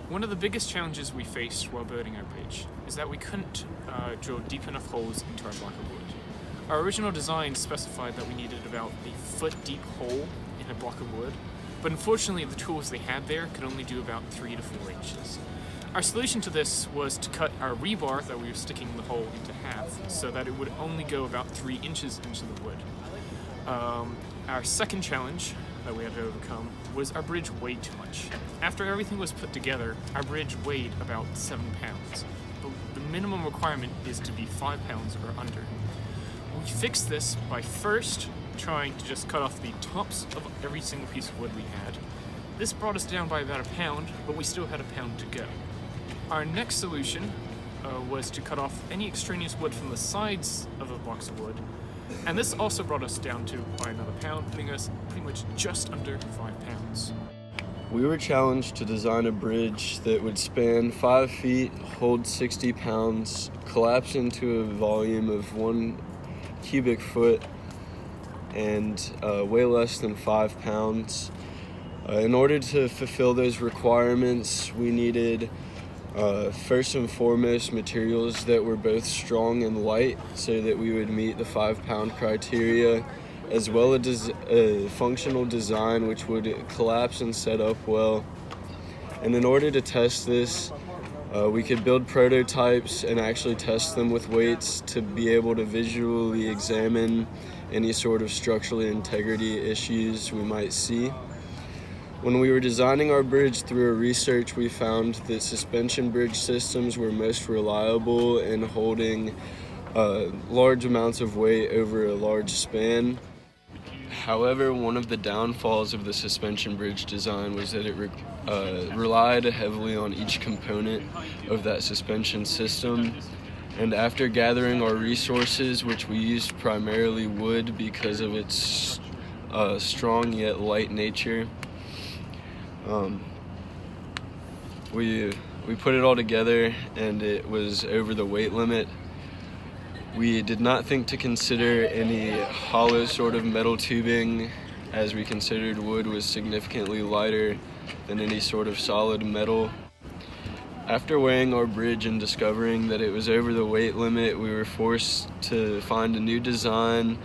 One of the biggest challenges we faced while building our bridge is that we couldn't drill deep enough holes into our block of wood. Our original design specified that we needed about a foot deep hole in a block of wood, but unfortunately the tools they had there could only do about 3 to 4 inches. Our solution to this was to cut our rebar that we were sticking in the hole into half so that it would only go about 3 inches into the wood. Our second challenge that we had to overcome was our bridge weighed too much. After everything was put together, our bridge weighed about 7 pounds, but the minimum requirement is to be 5 pounds or under. We fixed this by first trying to just cut off the tops of every single piece of wood we had. This brought us down by about 1 pound, but we still had 1 pound to go. Our next solution was to cut off any extraneous wood from the sides of the blocks of wood, and this also brought us down to by another pound, putting us pretty much just under 5 pounds. We were challenged to design a bridge that would span 5 feet, hold 60 pounds, collapse into a volume of 1 cubic foot, and weigh less than 5 pounds. In order to fulfill those requirements, we needed first and foremost materials that were both strong and light so that we would meet the 5 pound criteria, as well as a functional design which would collapse and set up well. And in order to test this, we could build prototypes and actually test them with weights to be able to visually examine any sort of structural integrity issues we might see. When we were designing our bridge through our research, we found that suspension bridge systems were most reliable in holding large amounts of weight over a large span. However, one of the downfalls of the suspension bridge design was that it relied heavily on each component of that suspension system. And after gathering our resources, which we used primarily wood because of its strong yet light nature, we put it all together and it was over the weight limit. We did not think to consider any hollow sort of metal tubing, as we considered wood was significantly lighter than any sort of solid metal. After weighing our bridge and discovering that it was over the weight limit, we were forced to find a new design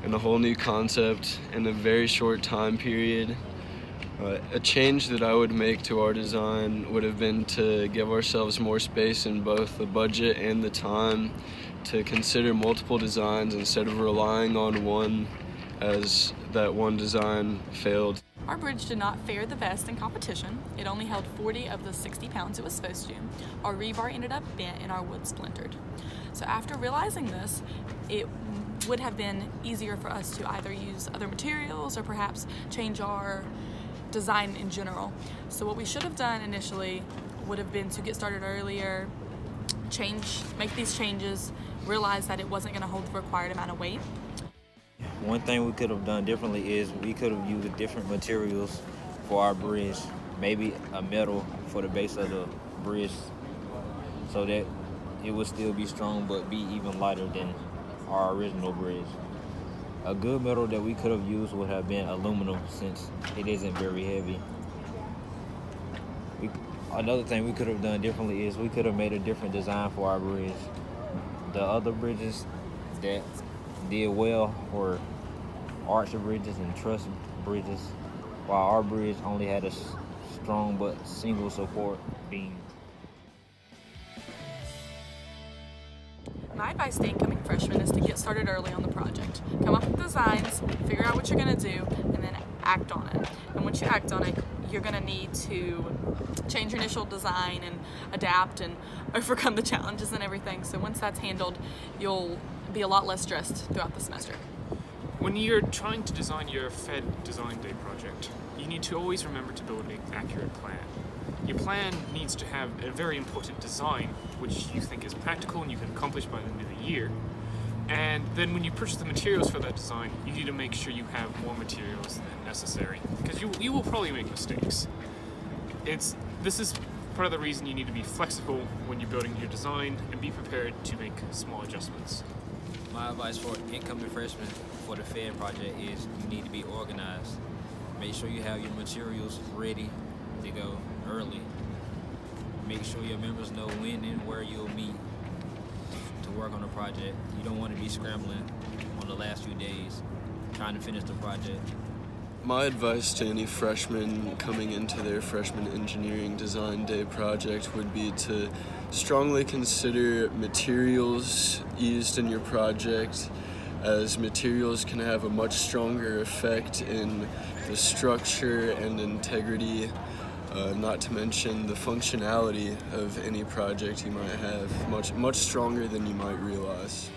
and a whole new concept in a very short time period. A change that I would make to our design would have been to give ourselves more space in both the budget and the time to consider multiple designs instead of relying on one, as that one design failed. Our bridge did not fare the best in competition. It only held 40 of the 60 pounds it was supposed to. Our rebar ended up bent and our wood splintered. So after realizing this, it would have been easier for us to either use other materials or perhaps change our design in general. So what we should have done initially would have been to get started earlier, make these changes, realize that it wasn't going to hold the required amount of weight. One thing we could have done differently is we could have used different materials for our bridge, maybe a metal for the base of the bridge so that it would still be strong but be even lighter than our original bridge. A good metal that we could have used would have been aluminum, since it isn't very heavy. Another thing we could have done differently is we could have made a different design for our bridge. The other bridges that did well were arch bridges and truss bridges, while our bridge only had a strong but single support beam. My advice to incoming freshmen is to get started early on the project. Come up with designs, figure out what you're going to do, and then act on it. And once you act on it, you're going to need to change your initial design and adapt and overcome the challenges and everything. So once that's handled, you'll be a lot less stressed throughout the semester. When you're trying to design your Fed Design Day project, you need to always remember to build an accurate plan. Your plan needs to have a very important design, which you think is practical and you can accomplish by the end of the year. And then when you purchase the materials for that design, you need to make sure you have more materials than necessary, because you will probably make mistakes. This is part of the reason you need to be flexible when you're building your design and be prepared to make small adjustments. My advice for incoming freshmen for the Fed project is you need to be organized. Make sure you have your materials ready to go early. make sure your members know when and where you'll meet to work on the project. You don't want to be scrambling on the last few days trying to finish the project. My advice to any freshmen coming into their freshman engineering design day project would be to strongly consider materials used in your project, as materials can have a much stronger effect in the structure and integrity, not to mention the functionality of any project you might have, much stronger than you might realize.